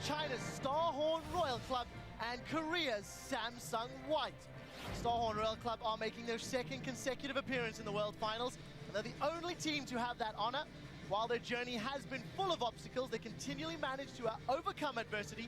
China's Starhorn Royal Club and Korea's Samsung White. Starhorn Royal Club are making their second consecutive appearance in the World Finals, and they're the only team to have that honor. While their journey has been full of obstacles, they continually manage to overcome adversity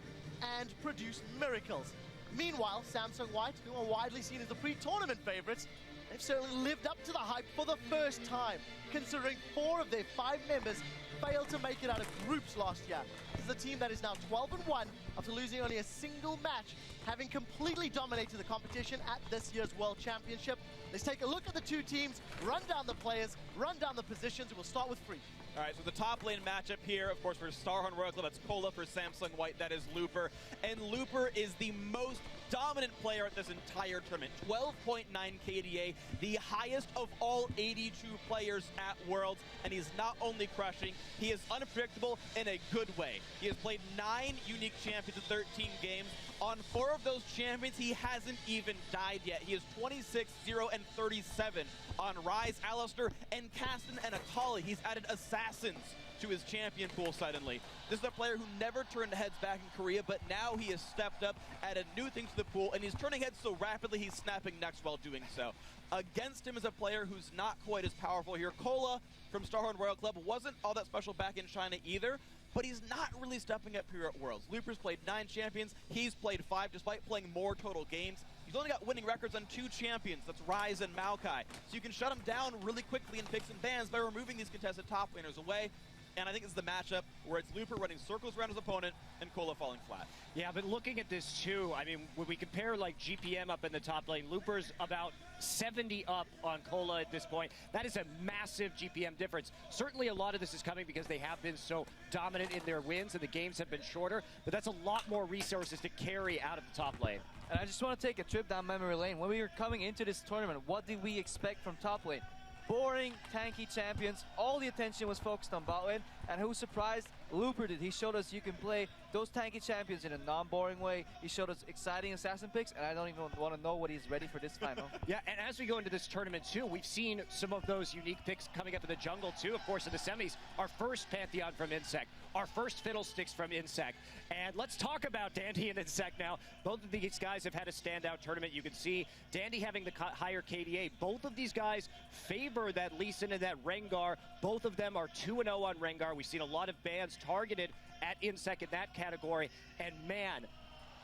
and produce miracles. Meanwhile, Samsung White, who are widely seen as the pre-tournament favorites, they've certainly lived up to the hype for the first time, considering 4 of their 5 members failed to make it out of groups last year. This is a team that is now 12-1 after losing only a single match, having completely dominated the competition at this year's World Championship. Let's take a look at the two teams, run down the players, run down the positions, and we'll start with Free. All right, so the top lane matchup here, of course, for Starhorn Royal Club, that's Cola. For Samsung White, that is Looper. And Looper is the most dominant player at this entire tournament. 12.9 KDA, the highest of all 82 players at Worlds. And he's not only crushing, he is unpredictable in a good way. He has played 9 unique champions in 13 games. On 4 of those champions, he hasn't even died yet. He is 26-0-37 on Ryze, Alistar, and Kasten and Akali. He's added Assassins to his champion pool suddenly. This is a player who never turned heads back in Korea, but now he has stepped up, added new things to the pool, and he's turning heads so rapidly he's snapping necks while doing so. Against him is a player who's not quite as powerful here. Cola from Starhorn Royal Club wasn't all that special back in China either, but he's not really stepping up here at Worlds. Looper's played 9 champions, he's played 5 despite playing more total games. He's only got winning records on 2 champions, that's Ryze and Maokai. So you can shut him down really quickly in picks and bans by removing these contested top laners away. And I think it's the matchup where it's Looper running circles around his opponent and Cola falling flat. Yeah, but looking at this too, I mean, when we compare like GPM up in the top lane, Looper's about 70 up on Cola at this point. That is a massive GPM difference. Certainly a lot of this is coming because they have been so dominant in their wins and the games have been shorter, but that's a lot more resources to carry out of the top lane. And I just want to take a trip down memory lane. When we were coming into this tournament, what did we expect from top lane? Boring, tanky champions. All the attention was focused on bot lane. And who surprised? Looper did. He showed us you can play those tanky champions in a non-boring way. He showed us exciting assassin picks, and I don't even want to know what he's ready for this final. Yeah, and as we go into this tournament too, we've seen some of those unique picks coming up in the jungle too. Of course, in the semis, our first Pantheon from Insect, our first Fiddlesticks from Insect. And let's talk about Dandy and Insect now. Both of these guys have had a standout tournament. You can see Dandy having the higher KDA. Both of these guys favor that Lee Sin and that Rengar. Both of them are 2-0 on Rengar. We've seen a lot of bans targeted at Insect in that category. And man,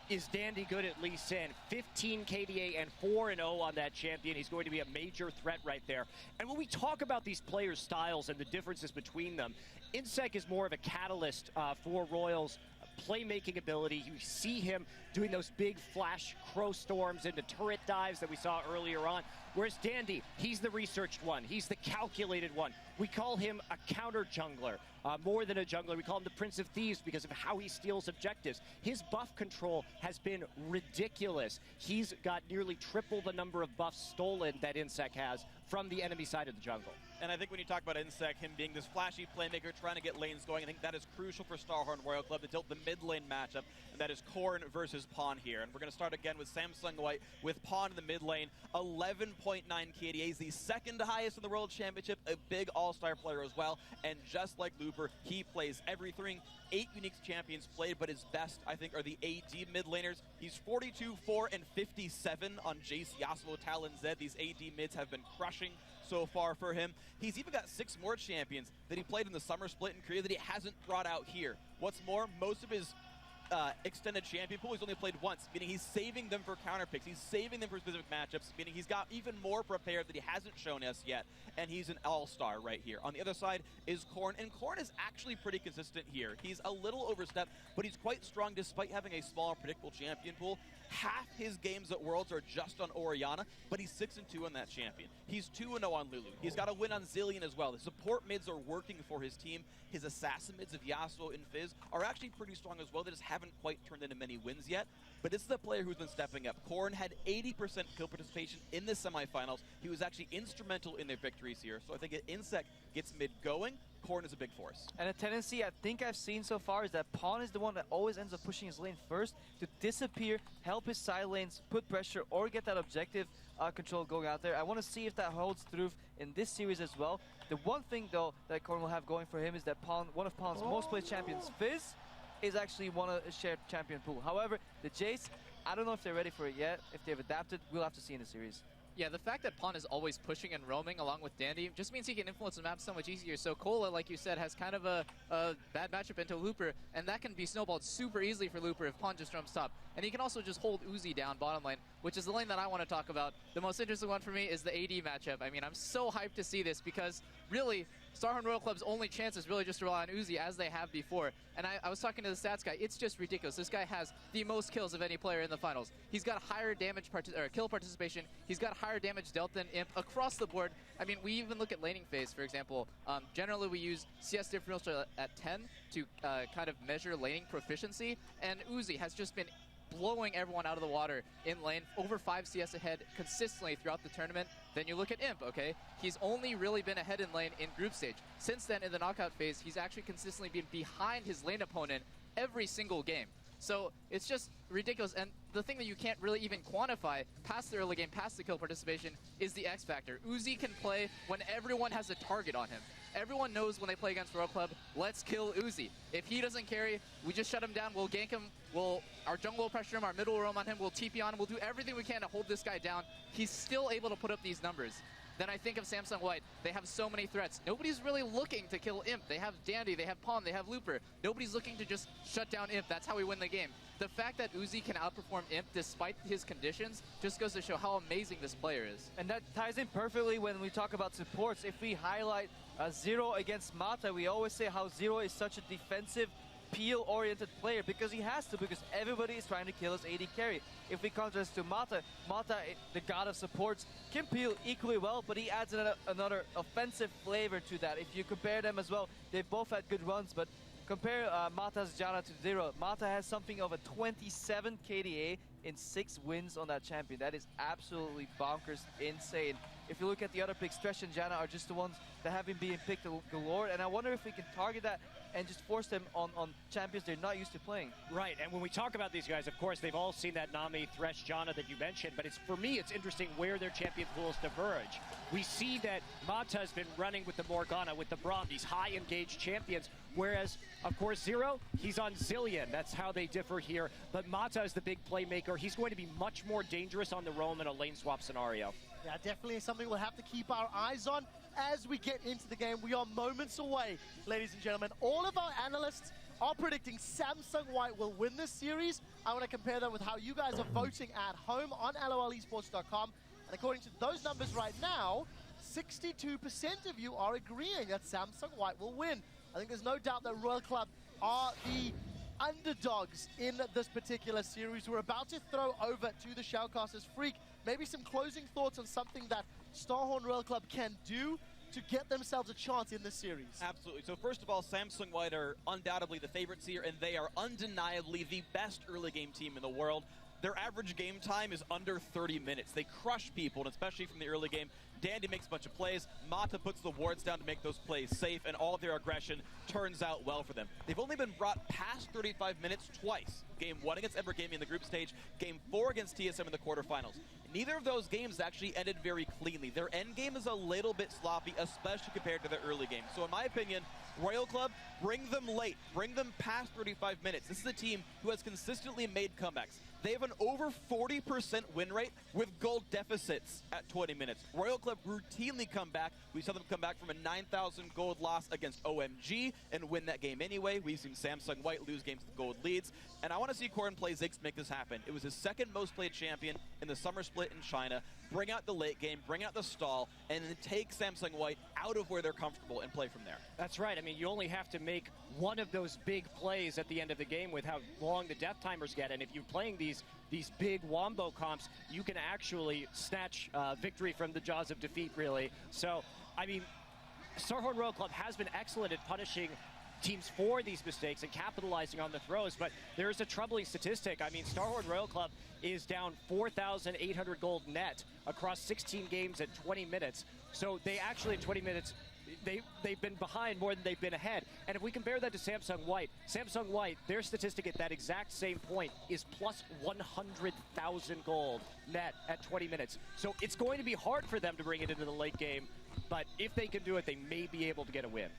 is Dandy good at Lee Sin. 15 KDA and 4-0 on that champion. He's going to be a major threat right there. And when we talk about these players' styles and the differences between them, Insect is more of a catalyst for Royals' playmaking ability. You see him doing those big flash crow storms into turret dives that we saw earlier on. Whereas Dandy, he's the researched one. He's the calculated one. We call him a counter jungler. More than a jungler, we call him the Prince of Thieves because of how he steals objectives. His buff control has been ridiculous. He's got nearly triple the number of buffs stolen that Insect has from the enemy side of the jungle. And I think when you talk about Insect, him being this flashy playmaker, trying to get lanes going, I think that is crucial for Starhorn Royal Club to tilt the mid lane matchup, and that is Corrin versus Pawn here. And we're going to start again with Samsung White with Pawn in the mid lane. 11.9 KDA, he's the second highest in the World Championship, a big all-star player as well. And just like Looper, he plays everything. 8 unique champions played, but his best, I think, are the AD mid laners. He's 42, 4, and 57 on Jace, Yasuo, Talon, Zed. These AD mids have been crushing so far for him. He's even got 6 more champions that he played in the summer split in Korea that he hasn't brought out here. What's more, most of his extended champion pool he's only played once, meaning he's saving them for counter picks. He's saving them for specific matchups, meaning he's got even more prepared that he hasn't shown us yet, and he's an all-star right here. On the other side is Corrin, and Corrin is actually pretty consistent here. He's a little overstepped, but he's quite strong despite having a small, predictable champion pool. Half his games at Worlds are just on Orianna, but he's 6-2 on that champion. He's 2-0 on Lulu. He's got a win on Zilean as well. The support mids are working for his team. His assassin mids of Yasuo and Fizz are actually pretty strong as well. They just haven't quite turned into many wins yet. But this is a player who's been stepping up. Corrin had 80% kill participation in the semifinals. He was actually instrumental in their victories here. So I think if Insect gets mid going, Corrin is a big force. And a tendency I think I've seen so far is that Pawn is the one that always ends up pushing his lane first to disappear, help his side lanes, put pressure, or get that objective control going out there. I want to see if that holds through in this series as well. The one thing, though, that Corrin will have going for him is that Pawn, one of Pawn's most played champions, Fizz, is actually one of a shared champion pool. However, the Jace, I don't know if they're ready for it yet. If they've adapted, we'll have to see in the series. Yeah, the fact that Pawn is always pushing and roaming along with Dandy just means he can influence the map so much easier. So Cola, like you said, has kind of a bad matchup into Looper, and that can be snowballed super easily for Looper if Pawn just roams top. And he can also just hold Uzi down bottom lane, which is the lane that I want to talk about. The most interesting one for me is the AD matchup. I mean, I'm so hyped to see this because really, Starhorn Royal Club's only chance is really just to rely on Uzi as they have before. And I was talking to the stats guy. It's just ridiculous. This guy has the most kills of any player in the finals. He's got higher damage kill participation. He's got higher damage dealt than Imp across the board. I mean, we even look at laning phase, for example. Generally, we use CS differential at 10 to kind of measure laning proficiency. And Uzi has just been blowing everyone out of the water in lane, over 5 CS ahead consistently throughout the tournament. Then you look at Imp, okay? He's only really been ahead in lane in group stage. Since then, in the knockout phase, he's actually consistently been behind his lane opponent every single game. So it's just ridiculous. And the thing that you can't really even quantify past the early game, past the kill participation, is the X factor. Uzi can play when everyone has a target on him. Everyone knows when they play against Royal Club, let's kill Uzi. If he doesn't carry, we just shut him down, we'll gank him, our jungle will pressure him, our middle will roam on him, we'll TP on him, we'll do everything we can to hold this guy down. He's still able to put up these numbers. Then I think of Samsung White. They have so many threats. Nobody's really looking to kill Imp. They have Dandy, they have Pawn, they have Looper. Nobody's looking to just shut down Imp. That's how we win the game. The fact that Uzi can outperform Imp despite his conditions just goes to show how amazing this player is. And that ties in perfectly when we talk about supports. If we highlight Zero against Mata, we always say how Zero is such a defensive, peel-oriented player because he has to, because everybody is trying to kill his AD carry. If we contrast to Mata, the god of supports, can peel equally well, but he adds another offensive flavor to that. If you compare them as well, they've both had good runs, but compare Mata's Janna to Zero. Mata has something of a 27 KDA in 6 wins on that champion. That is absolutely bonkers, insane. If you look at the other picks, Thresh and Janna are just the ones that have been being picked galore, and I wonder if we can target that and just force them on champions they're not used to playing. Right, and when we talk about these guys, of course, they've all seen that Nami, Thresh, Janna that you mentioned, but for me, it's interesting where their champion pools diverge. We see that Mata's been running with the Morgana, with the Braum, these high-engaged champions, whereas, of course, Zero, he's on Zillion. That's how they differ here, but Mata is the big playmaker. He's going to be much more dangerous on the roam in a lane swap scenario. Yeah, definitely something we'll have to keep our eyes on as we get into the game. We are moments away, ladies and gentlemen. All of our analysts are predicting Samsung White will win this series. I want to compare that with how you guys are voting at home on lolesports.com. And according to those numbers right now, 62% of you are agreeing that Samsung White will win. I think there's no doubt that Royal Club are the underdogs in this particular series. We're about to throw over to the Shoutcasters. Freak, maybe some closing thoughts on something that Starhorn Royal Club can do to get themselves a chance in this series. Absolutely. So first of all, Samsung White are undoubtedly the favorites here, and they are undeniably the best early game team in the world. Their average game time is under 30 minutes. They crush people, and especially from the early game. Dandy makes a bunch of plays, Mata puts the wards down to make those plays safe, and all of their aggression turns out well for them. They've only been brought past 35 minutes twice. Game 1 against Evergaming in the group stage, Game 4 against TSM in the quarterfinals. Neither of those games actually ended very cleanly. Their end game is a little bit sloppy, especially compared to their early game. So in my opinion, Royal Club, bring them late. Bring them past 35 minutes. This is a team who has consistently made comebacks. They have an over 40% win rate with gold deficits at 20 minutes. Royal Club routinely come back. We saw them come back from a 9,000 gold loss against OMG and win that game anyway. We've seen Samsung White lose games with gold leads. And I want to see Corrin play Ziggs make this happen. It was his second most played champion in the summer split in China. Bring out the late game, bring out the stall, and then take Samsung White out of where they're comfortable and play from there. That's right. I mean, you only have to make one of those big plays at the end of the game with how long the death timers get. And if you're playing these big wombo comps, you can actually snatch victory from the jaws of defeat, really. So, I mean, Starhorn Royal Club has been excellent at punishing teams for these mistakes and capitalizing on the throws, but there's a troubling statistic. I mean, Starhorn Royal Club is down 4,800 gold net across 16 games at 20 minutes. So they actually, in 20 minutes, they've been behind more than they've been ahead. And if we compare that to Samsung White, their statistic at that exact same point is plus 100,000 gold net at 20 minutes. So it's going to be hard for them to bring it into the late game, but if they can do it, they may be able to get a win.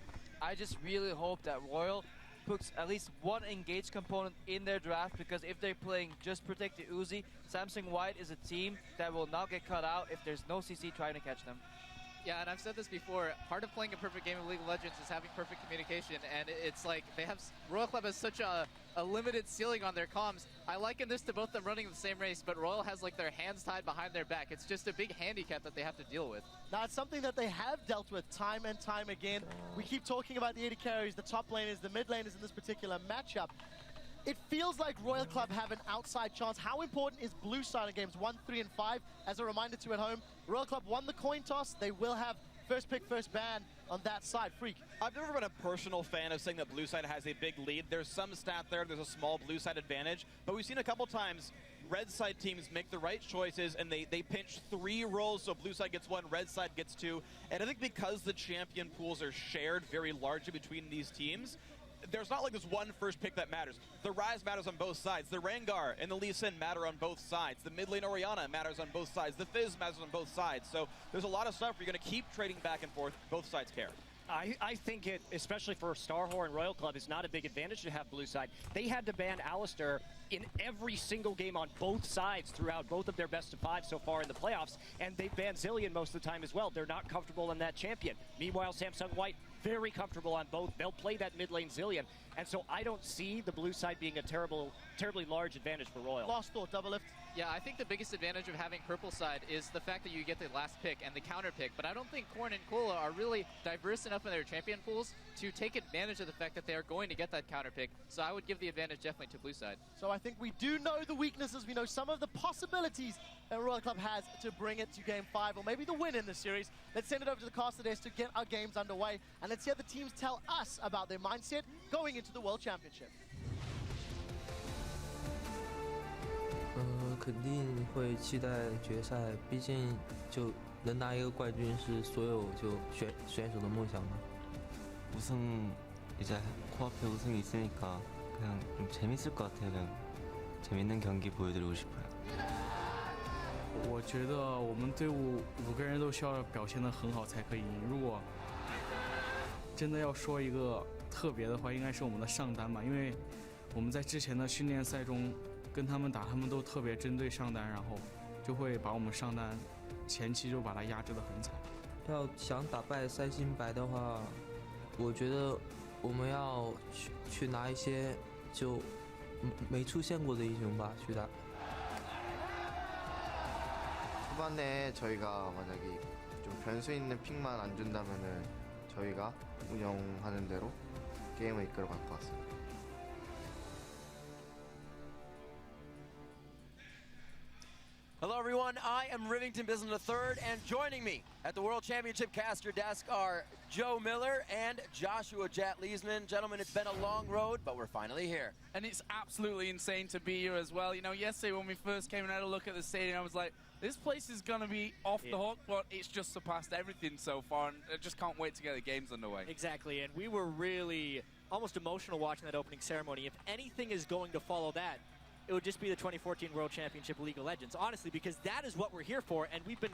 I just really hope that Royal puts at least one engaged component in their draft, because if they're playing just Protect the Uzi, Samsung White is a team that will not get cut out if there's no CC trying to catch them. Yeah, and I've said this before, part of playing a perfect game of League of Legends is having perfect communication, and it's like they have, Royal Club has such a limited ceiling on their comms. I liken this to both them running the same race, but Royal has like their hands tied behind their back. It's just a big handicap that they have to deal with. Now, it's something that they have dealt with time and time again. We keep talking about the AD carries, the top laners, the mid laners in this particular matchup. It feels like Royal Club have an outside chance. How important is Blue Side in games 1, 3, and 5? As a reminder to at home, Royal Club won the coin toss. They will have first pick, first ban on that side. Freak. I've never been a personal fan of saying that Blue Side has a big lead. There's some stat there's a small Blue Side advantage, but we've seen a couple times Red Side teams make the right choices and they pinch 3 roles, so Blue Side gets 1, Red Side gets 2. And I think because the champion pools are shared very largely between these teams, there's not like this one first pick that matters. The Ryze matters on both sides. The Rengar and the Lee Sin matter on both sides. The mid lane Orianna matters on both sides. The Fizz matters on both sides. So there's a lot of stuff where you're going to keep trading back and forth. Both sides care. I think it, especially for Starhorn Royal Club, is not a big advantage to have Blue Side. They had to ban Alistar in every single game on both sides throughout both of their best of 5 so far in the playoffs, and they banned Zilean most of the time as well. They're not comfortable in that champion. Meanwhile, Samsung White, very comfortable on both. They'll play that mid lane Zilean, and so I don't see the Blue Side being a terribly large advantage for Royal. Last thought, Double Lift. Yeah, I think the biggest advantage of having purple side is the fact that you get the last pick and the counter pick, but I don't think Corrin and Kola are really diverse enough in their champion pools to take advantage of the fact that they are going to get that counter pick, so I would give the advantage definitely to blue side. So I think we do know the weaknesses, we know some of the possibilities that Royal Club has to bring it to Game 5, or maybe the win in the series. Let's send it over to the caster desk to get our games underway, and let's hear the teams tell us about their mindset going into the World Championship. 肯定会期待决赛，毕竟就能拿一个冠军是所有就选手的梦想嘛。 우승 이제 코앞에 우승이 있으니까 그냥 좀 재밌을 것 같아요. 그냥 재밌는 경기 보여드리고 싶어요. 我觉得我们队伍5个人都需要表现得很好才可以赢。如果真的要说一个特别的话，应该是我们的上单吧，因为我们在之前的训练赛中跟他们打，他们都特别针对上单，然后就会把我们上单前期就把它压制得很惨。要想打败3星白的话，我觉得我们要去拿一些就没出现过的英雄吧，去打。 초반에 저희가 만약에 좀 변수 있는 픽만 안 준다면은 저희가 운영하는 대로 게임을 이끌어 갈 것 같습니다. Hello everyone, I am Rivington Bisland III, and joining me at the World Championship caster desk are Joe Miller and Joshua Jet Leesman. Gentlemen, it's been a long road, but we're finally here. And it's absolutely insane to be here as well. You know, yesterday when we first came and had a look at the stadium, I was like, this place is going to be off the hook, but it's just surpassed everything so far, and I just can't wait to get the games underway. Exactly, and we were really almost emotional watching that opening ceremony. If anything is going to follow that, it would just be the 2014 World Championship League of Legends, honestly, because that is what we're here for, and we've been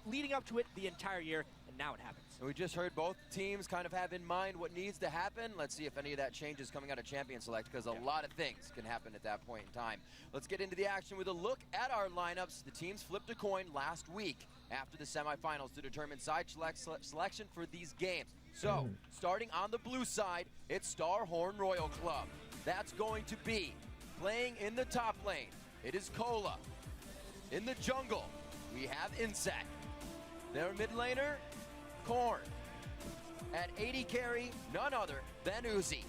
leading up to it the entire year, and now it happens. And we just heard both teams kind of have in mind what needs to happen. Let's see if any of that changes coming out of Champion Select, because a lot of things can happen at that point in time. Let's get into the action with a look at our lineups. The teams flipped a coin last week after the semifinals to determine side selection for these games. So, starting on the blue side, it's Starhorn Royal Club. That's going to be playing in the top lane, it is Kola. In the jungle, we have Insect. Their mid laner, Corrin. At AD carry, none other than Uzi.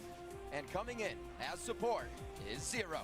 And coming in as support is Zero.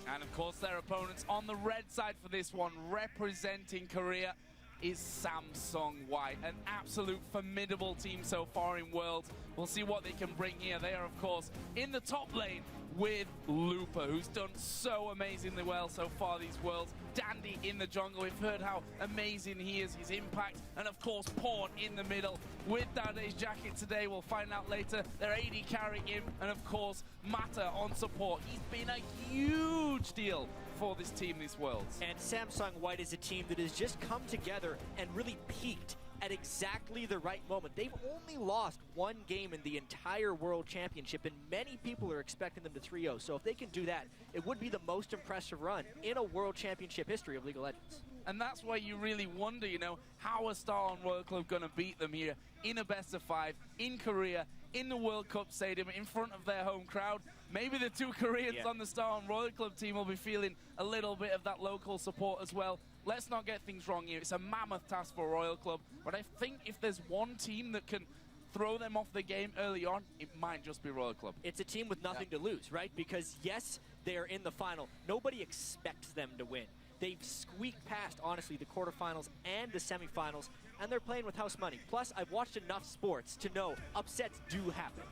And of course their opponents on the red side for this one, representing Korea, is Samsung White. An absolute formidable team so far in Worlds. We'll see what they can bring here. They are, of course, in the top lane with Looper, who's done so amazingly well so far these Worlds. Dandy in the jungle, we've heard how amazing he is, his impact, and of course Pawn in the middle with Dandy's jacket today. We'll find out later. Their AD carrying him, and of course Mata on support. He's been a huge deal for this team this Worlds. And Samsung White is a team that has just come together and really peaked at exactly the right moment. They've only lost one game in the entire World Championship, and many people are expecting them to 3-0. So if they can do that, it would be the most impressive run in a World Championship history of League of Legends. And that's why you really wonder, you know, how are Star Royal Club going to beat them here in a best-of-5, in Korea, in the World Cup Stadium, in front of their home crowd. Maybe the two Koreans on the Star Royal Club team will be feeling a little bit of that local support as well. Let's not get things wrong here. It's a mammoth task for Royal Club, but I think if there's one team that can throw them off the game early on, it might just be Royal Club. It's a team with nothing to lose, right? Because, yes, they're in the final. Nobody expects them to win. They've squeaked past, honestly, the quarterfinals and the semifinals, and they're playing with house money. Plus, I've watched enough sports to know upsets do happen.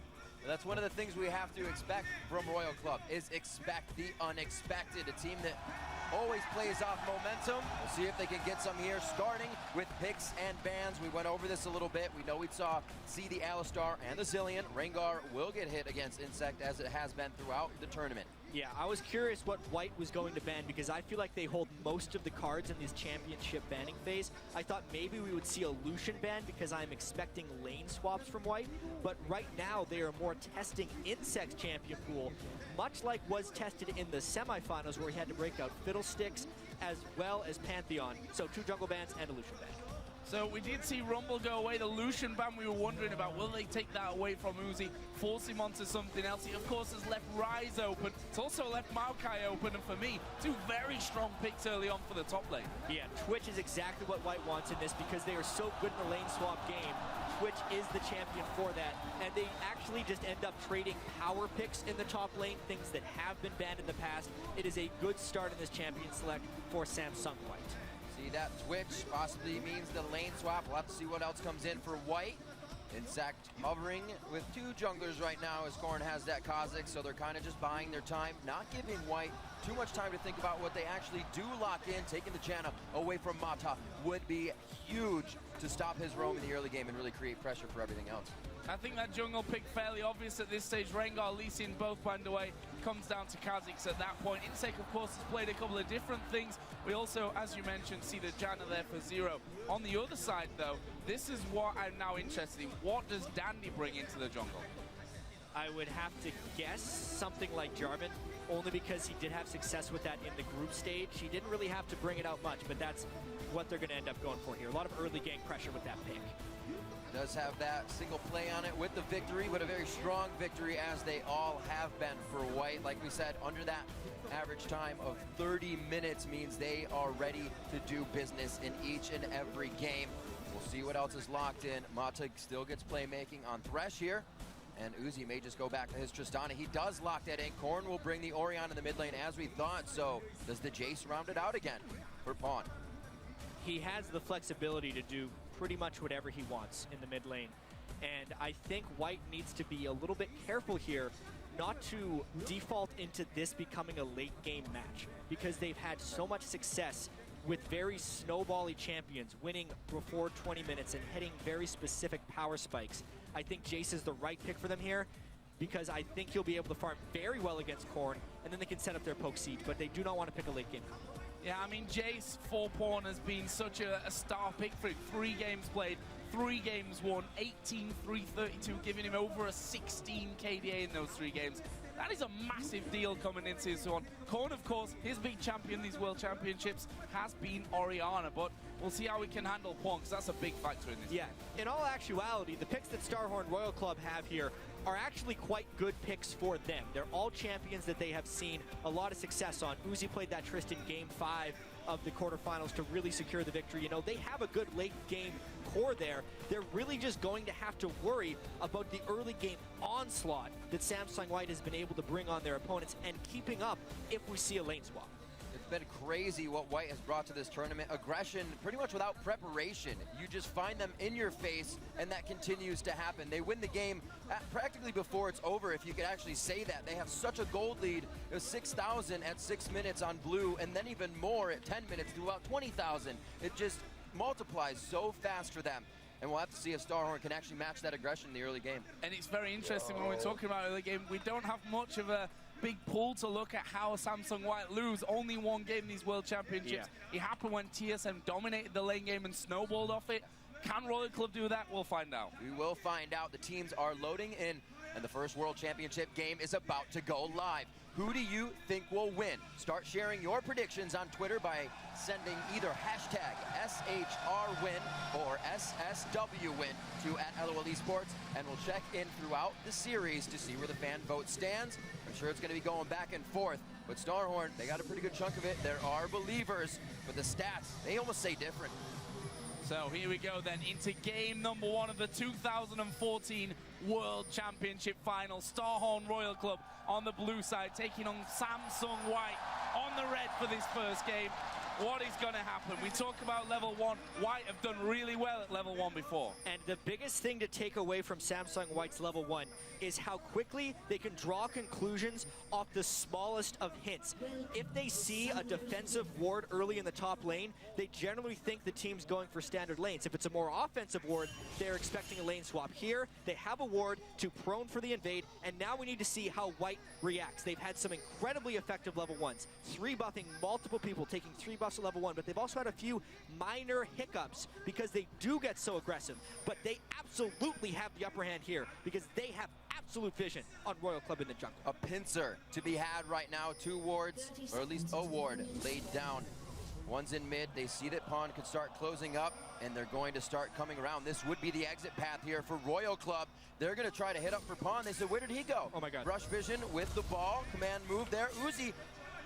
That's one of the things we have to expect from Royal Club, is expect the unexpected. A team that always plays off momentum. We'll see if they can get some here, starting with picks and bans. We went over this a little bit. We know we see the Alistar and the Zilean. Rengar will get hit against Insect, as it has been throughout the tournament. Yeah, I was curious what White was going to ban, because I feel like they hold most of the cards in this championship banning phase. I thought maybe we would see a Lucian ban, because I'm expecting lane swaps from White. But right now, they are more testing Insect's champion pool, much like was tested in the semifinals, where he had to break out Fiddlesticks as well as Pantheon. So 2 jungle bans and a Lucian ban. So we did see Rumble go away. The Lucian ban we were wondering about, will they take that away from Uzi, force him onto something else? He, of course, has left Ryze open. It's also left Maokai open, and for me, 2 very strong picks early on for the top lane. Yeah, Twitch is exactly what White wants in this, because they are so good in the lane swap game. Twitch is the champion for that, and they actually just end up trading power picks in the top lane, things that have been banned in the past. It is a good start in this champion select for Samsung White. See, that Twitch possibly means the lane swap. We'll have to see what else comes in for White. Insect hovering with 2 junglers right now, as Corrin has that Kha'Zix, so they're kind of just buying their time, not giving White too much time to think about what they actually do lock in. Taking the Janna away from Mata would be huge to stop his roam in the early game and really create pressure for everything else. I think that jungle pick fairly obvious at this stage. Rengar, Lee Sin both banned away. Comes down to Kha'Zix at that point. Insect, of course, has played a couple of different things. We also, as you mentioned, see the Janna there for Zero. On the other side, though, this is what I'm now interested in. What does Dandy bring into the jungle? I would have to guess something like Jarvan, only because he did have success with that in the group stage. He didn't really have to bring it out much, but that's what they're going to end up going for here. A lot of early game pressure with that pick. Does have that single play on it with the victory, but a very strong victory, as they all have been for White. Like we said, under that average time of 30 minutes means they are ready to do business in each and every game. We'll see what else is locked in. Mata still gets playmaking on Thresh here, and Uzi may just go back to his Tristana. He does lock that in. Corrin will bring the Orion in the mid lane, as we thought. So does the Jace round it out again for Pawn? He has the flexibility to do pretty much whatever he wants in the mid lane. And I think White needs to be a little bit careful here not to default into this becoming a late game match, because they've had so much success with very snowbally champions, winning before 20 minutes and hitting very specific power spikes. I think Jace is the right pick for them here, because I think he'll be able to farm very well against Corrin, and then they can set up their poke siege, but they do not want to pick a late game combo. Yeah, I mean, Jace for Pawn has been such a star pick for him. 3 games played, 3 games won, 18-3-32, giving him over a 16 KDA in those 3 games. That is a massive deal coming into this one. Corrin, of course, his big champion these World Championships has been Orianna, but we'll see how we can handle Pawn, because that's a big factor in this. Yeah, in all actuality, the picks that Starhorn Royal Club have here are actually quite good picks for them. They're all champions that they have seen a lot of success on. Uzi played that Tristan game 5 of the quarterfinals to really secure the victory. You know, they have a good late game core there. They're really just going to have to worry about the early game onslaught that Samsung White has been able to bring on their opponents and keeping up if we see a lane swap. It's been crazy what White has brought to this tournament. Aggression, pretty much without preparation. You just find them in your face, and that continues to happen. They win the game practically before it's over, if you could actually say that. They have such a gold lead. It was 6,000 at 6 minutes on blue, and then even more at 10 minutes to about 20,000. It just multiplies so fast for them. And we'll have to see if Starhorn can actually match that aggression in the early game. And it's very interesting when we're talking about early game. We don't have much of a big pool to look at how Samsung White lose. Only 1 game in these World Championships. It happened when TSM dominated the lane game and snowballed off it. Can Royal Club do that? We'll find out. We will find out. The teams are loading in, and the first World Championship game is about to go live. Who do you think will win? Start sharing your predictions on Twitter by sending either hashtag SHRWin or SSWWin to @LOL Esports, and we'll check in throughout the series to see where the fan vote stands. I'm sure it's going to be going back and forth, but Starhorn, they got a pretty good chunk of it. There are believers, but the stats, they almost say different. So here we go then into game number 1 of the 2014 World Championship Final. Starhorn Royal Club on the blue side taking on Samsung White on the red for this first game. What is going to happen? We talk about level 1. White have done really well at level 1 before. And the biggest thing to take away from Samsung White's level 1 is how quickly they can draw conclusions off the smallest of hints. If they see a defensive ward early in the top lane, they generally think the team's going for standard lanes. If it's a more offensive ward, they're expecting a lane swap. Here, they have a ward to prone for the invade, and now we need to see how White reacts. They've had some incredibly effective level 1s, 3-buffing multiple people, taking 3 buffs at level 1, but they've also had a few minor hiccups because they do get so aggressive. But they absolutely have the upper hand here because they have absolute vision on Royal Club in the jungle. A pincer to be had right now. 2 wards, or at least a ward, laid down. One's in mid. They see that Pawn could start closing up, and they're going to start coming around. This would be the exit path here for Royal Club. They're going to try to hit up for Pawn. They said, where did he go? Oh my God. Rush vision with the ball. Command move there. Uzi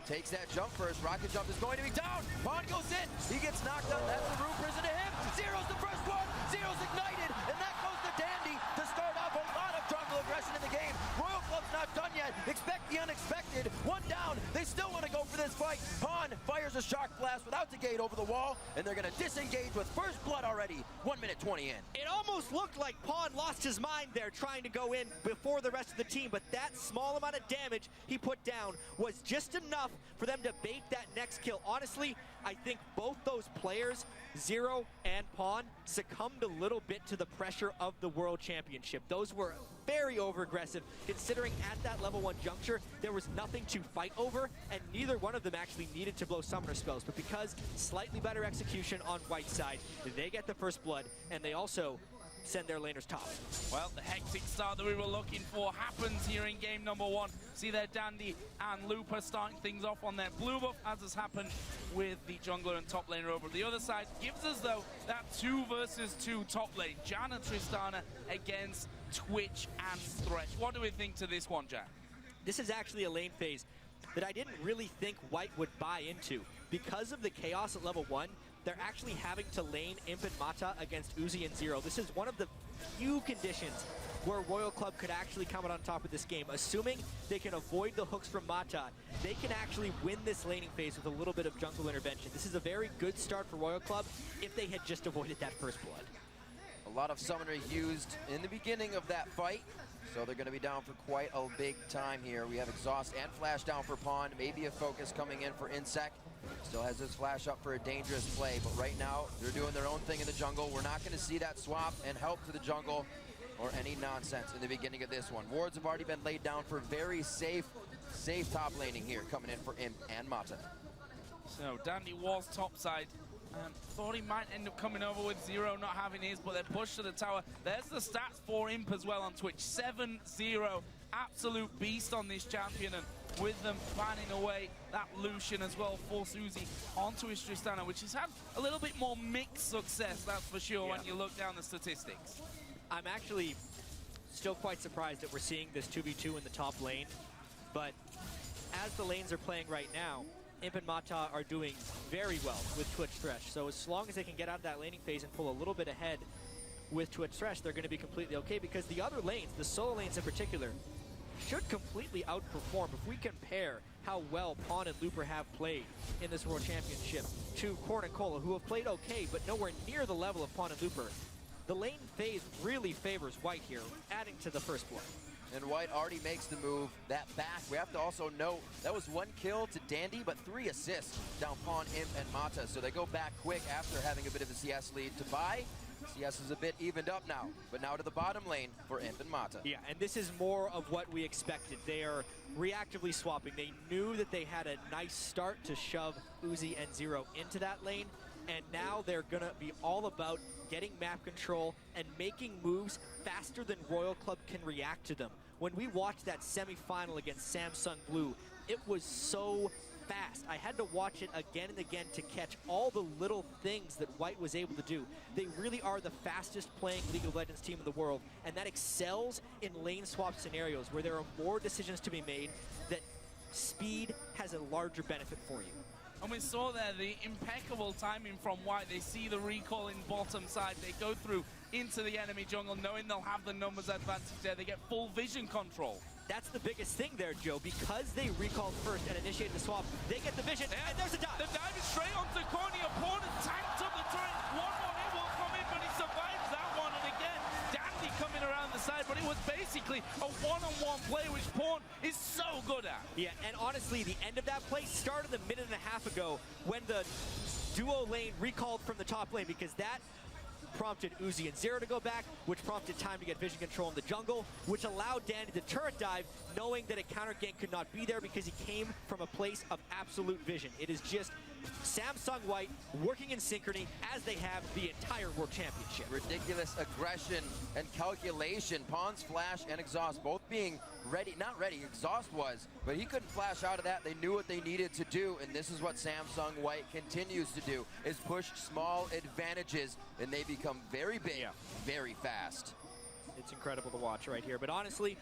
takes that jump first. Rocket jump is going to be down. Pawn goes in. He gets knocked out. That's the room prison to him. Zero's the first one. Zero's ignited, and that goes to Dandy to start off a lot of jungle aggression in the game. Royal Club's not done yet. Expect the unexpected. 1 down. They still want to go for this fight. Pawn fires a shock blast without the gate over the wall, and they're going to disengage with first blood already. 1 minute 20 in. It almost looked like Pawn lost his mind there trying to go in before the rest of the team, but that small amount of damage he put down was just enough for them to bait that next kill. Honestly, I think both those players, Zero and Pawn, succumbed a little bit to the pressure of the World Championship. Those were very over-aggressive, considering at that level 1 juncture, there was nothing to fight over, and neither one of them actually needed to blow summoner spells. But because slightly better execution on White's side, they get the first blood, and they also send their laners top. Well, the hectic start that we were looking for happens here in game number 1. See there, Dandy and Looper starting things off on their blue buff, as has happened with the jungler and top laner over. The other side gives us, though, that 2 versus 2 top lane. Jan and Tristana against Twitch and Thresh. What do we think to this one, Jan? This is actually a lane phase that I didn't really think White would buy into. Because of the chaos at level 1, they're actually having to lane Imp and Mata against Uzi and Zero. This is one of the few conditions where Royal Club could actually come out on top of this game. Assuming they can avoid the hooks from Mata, they can actually win this laning phase with a little bit of jungle intervention. This is a very good start for Royal Club if they had just avoided that first blood. A lot of summoner used in the beginning of that fight, so they're going to be down for quite a big time here. We have Exhaust and Flash down for Pawn, maybe a focus coming in for Insec. Still has his Flash up for a dangerous play, but right now they're doing their own thing in the jungle. We're not going to see that swap and help to the jungle or any nonsense in the beginning of this one. Wards have already been laid down for very safe top laning here, coming in for Imp and Mata. So Dandy was topside. Thought he might end up coming over with Zero not having his, but they're pushed to the tower. There's the stats for Imp as well on Twitch. 7-0. Absolute beast on this champion, and with them fanning away that Lucian as well, force Uzi onto his Tristana, which has had a little bit more mixed success, that's for sure, when you look down the statistics. I'm actually still quite surprised that we're seeing this 2v2 in the top lane, but as the lanes are playing right now, Imp and Mata are doing very well with Twitch Thresh. So as long as they can get out of that laning phase and pull a little bit ahead with Twitch Thresh, they're going to be completely okay, because the other lanes, the solo lanes in particular, should completely outperform. If we compare how well Pawn and Looper have played in this World Championship to Corn and Cola, who have played okay, but nowhere near the level of Pawn and Looper, the lane phase really favors White here, adding to the first blood. And White already makes the move. That back, we have to also note, that was 1 kill to Dandy, but 3 assists down Pawn, Imp, and Mata. So they go back quick after having a bit of a CS lead to buy. CS is a bit evened up now, but now to the bottom lane for Imp and Mata. Yeah, and this is more of what we expected. They are reactively swapping. They knew that they had a nice start to shove Uzi and Zero into that lane, and now they're going to be all about getting map control and making moves faster than Royal Club can react to them. When we watched that semifinal against Samsung Blue, it was so fast. I had to watch it again and again to catch all the little things that White was able to do. They really are the fastest playing League of Legends team in the world, and that excels in lane swap scenarios where there are more decisions to be made, that speed has a larger benefit for you. And we saw there the impeccable timing from White. They see the recall in bottom side. They go through into the enemy jungle knowing they'll have the numbers advantage there. They get full vision control. That's the biggest thing there, Joe. Because they recalled first and initiated the swap, they get the vision, and there's a dive. The dive is straight onto Corny. Opponent tanked up the turret. One more hit will come in, but he survives that one. And again, Dandy coming around the side, but it was basically a one-on-one play, which Pawn is so good at. Yeah, and honestly, the end of that play started a minute and a half ago when the duo lane recalled from the top lane, because that prompted Uzi and Zero to go back, which prompted time to get vision control in the jungle, which allowed Dandy to turret dive, knowing that a counter gank could not be there because he came from a place of absolute vision. It is just Samsung White working in synchrony as they have the entire World Championship. Ridiculous aggression and calculation. Pawn's flash and exhaust both being ready, not ready, exhaust was, but he couldn't flash out of that. They knew what they needed to do, and this is what Samsung White continues to do, is push small advantages, and they become very big, very fast. It's incredible to watch right here, but honestly,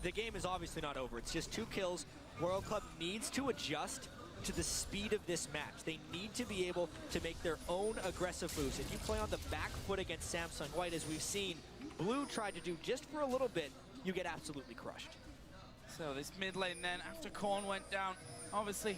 the game is obviously not over. It's just 2 kills. Royal Club needs to adjust to the speed of this match. They need to be able to make their own aggressive moves. If you play on the back foot against Samsung White, as we've seen Blue tried to do just for a little bit, you get absolutely crushed. So this mid lane then, after Korn went down, obviously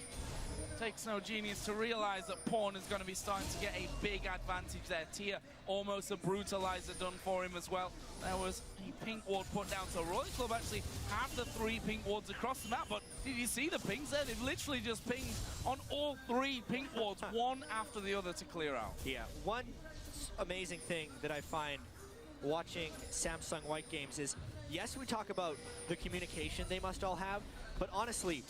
takes no genius to realize that Pawn is going to be starting to get a big advantage there. Tia, almost a brutalizer done for him as well. There was a pink ward put down, so Royal Club actually have the 3 pink wards across the map, but did you see the pings there? They've literally just pinged on all 3 pink wards, one after the other to clear out. Yeah, one amazing thing that I find watching Samsung White games is, yes, we talk about the communication they must all have, but honestly,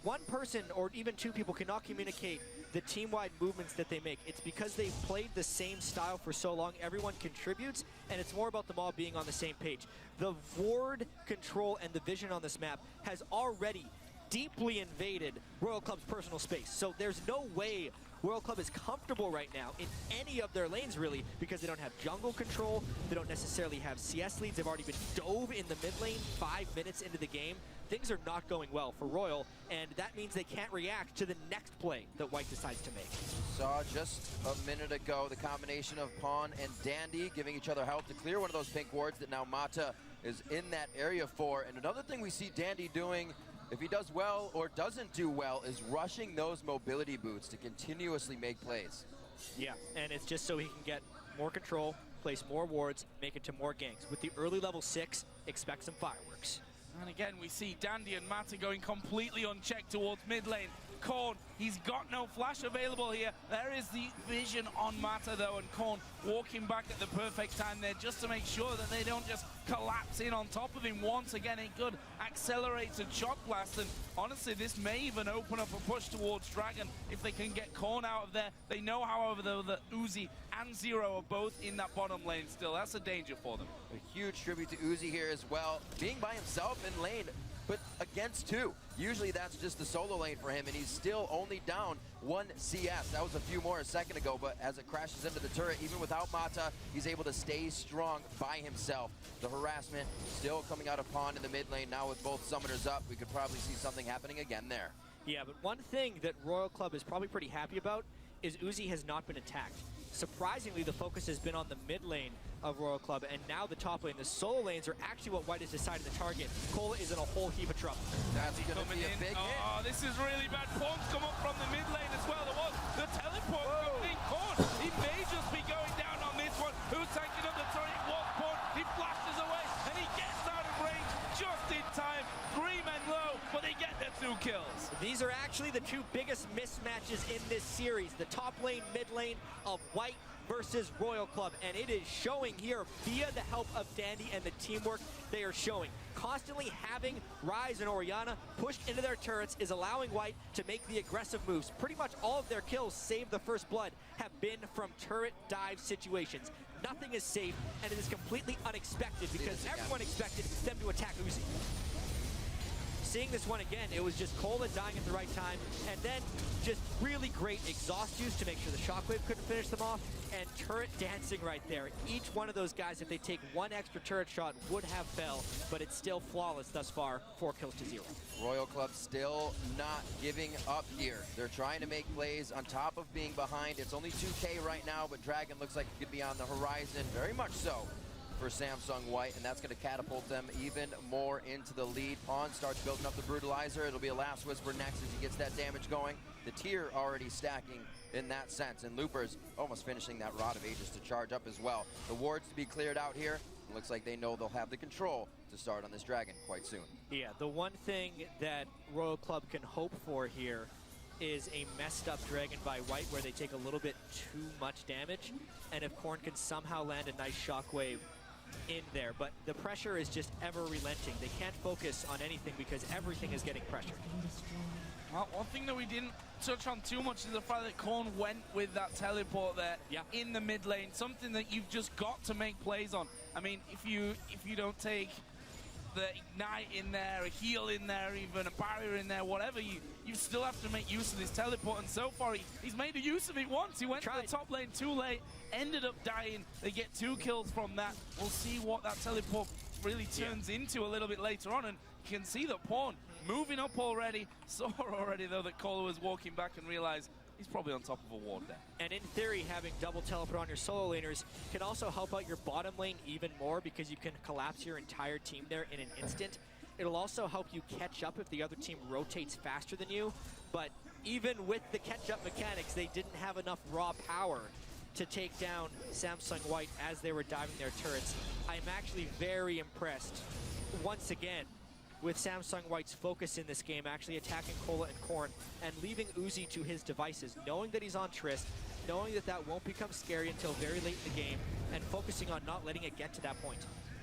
one person or even 2 people cannot communicate the team-wide movements that they make. It's because they've played the same style for so long. Everyone contributes, and it's more about them all being on the same page. The ward control and the vision on this map has already deeply invaded Royal Club's personal space. So there's no way Royal Club is comfortable right now in any of their lanes, really, because they don't have jungle control, they don't necessarily have CS leads, they've already been dove in the mid lane 5 minutes into the game. Things are not going well for Royal, and that means they can't react to the next play that White decides to make. Saw just a minute ago the combination of Pawn and Dandy giving each other help to clear one of those pink wards that now Mata is in that area for. And another thing we see Dandy doing, if he does well or doesn't do well, is rushing those mobility boots to continuously make plays. Yeah, and it's just so he can get more control, place more wards, make it to more ganks. With the early level 6, expect some fireworks. And again, we see Dandy and Mata going completely unchecked towards mid lane. Korn, he's got no flash available here. There is the vision on Mata though, and Korn walking back at the perfect time there just to make sure that they don't just collapse in on top of him. Once again, a good accelerated shock blast, and honestly, this may even open up a push towards Dragon if they can get Korn out of there. They know, however, though, that Uzi and Zero are both in that bottom lane still. That's a danger for them. A huge tribute to Uzi here as well, being by himself in lane, but against 2. Usually that's just the solo lane for him, and he's still only down 1 CS. That was a few more a second ago, but as it crashes into the turret, even without Mata, he's able to stay strong by himself. The harassment still coming out of Pawn in the mid lane. Now with both summoners up, we could probably see something happening again there. Yeah, but one thing that Royal Club is probably pretty happy about is Uzi has not been attacked. Surprisingly, the focus has been on the mid lane of Royal Club, and now the top lane. The solo lanes are actually what White has decided to target. Cola is in a whole heap of trouble. That's going to be a big hit. Oh, this is really bad. Pawn's come up from the mid lane as well. There was the teleport coming in. Korn, he may just be going down on this one. Who's tanking up the turret? It was Pawn. He flashes away, and he gets out of range just in time. 3 men low, but they get their 2 kills. These are actually the 2 biggest mismatches in this series. The top lane, mid lane of White versus Royal Club, and it is showing here via the help of Dandy and the teamwork they are showing. constantly having Ryze and Orianna pushed into their turrets is allowing White to make the aggressive moves. Pretty much all of their kills, save the first blood, have been from turret dive situations. Nothing is safe, and it is completely unexpected because everyone expected them to attack Uzi. Seeing this one again, it was just Cola dying at the right time, and then just really great exhaust use to make sure the Shockwave couldn't finish them off, and turret dancing right there. Each one of those guys, if they take one extra turret shot, would have fell, but it's still flawless thus far, 4 kills to 0. Royal Club still not giving up here. They're trying to make plays on top of being behind. It's only 2K right now, but Dragon looks like it could be on the horizon, very much so for Samsung White, and that's going to catapult them even more into the lead. Pawn starts building up the Brutalizer. It'll be a Last Whisper next as he gets that damage going. The tier already stacking in that sense, and Looper's almost finishing that Rod of Ages to charge up as well. The wards to be cleared out here. It looks like they know they'll have the control to start on this Dragon quite soon. Yeah, the one thing that Royal Club can hope for here is a messed up Dragon by White where they take a little bit too much damage, and if Corn can somehow land a nice Shockwave in there, but the pressure is just ever relenting. They can't focus on anything because everything is getting pressured. Well, one thing that we didn't touch on too much is the fact that Korn went with that teleport there in the mid lane, something that you've just got to make plays on. I mean, if you don't take the Ignite in there, a heal in there, even a barrier in there, whatever, you still have to make use of this teleport, and so far he's made a use of it once. He went to the top lane too late, ended up dying. They get 2 kills from that. We'll see what that teleport really turns into a little bit later on, and you can see that Pawn moving up already. Saw already, though, that Cola was walking back and realized he's probably on top of a ward there. And in theory, having double teleport on your solo laners can also help out your bottom lane even more because you can collapse your entire team there in an instant. It'll also help you catch up if the other team rotates faster than you. But even with the catch-up mechanics, they didn't have enough raw power to take down Samsung White as they were diving their turrets. I'm actually very impressed, once again, with Samsung White's focus in this game, actually attacking Cola and Korn and leaving Uzi to his devices, knowing that he's on Trist, knowing that that won't become scary until very late in the game, and focusing on not letting it get to that point.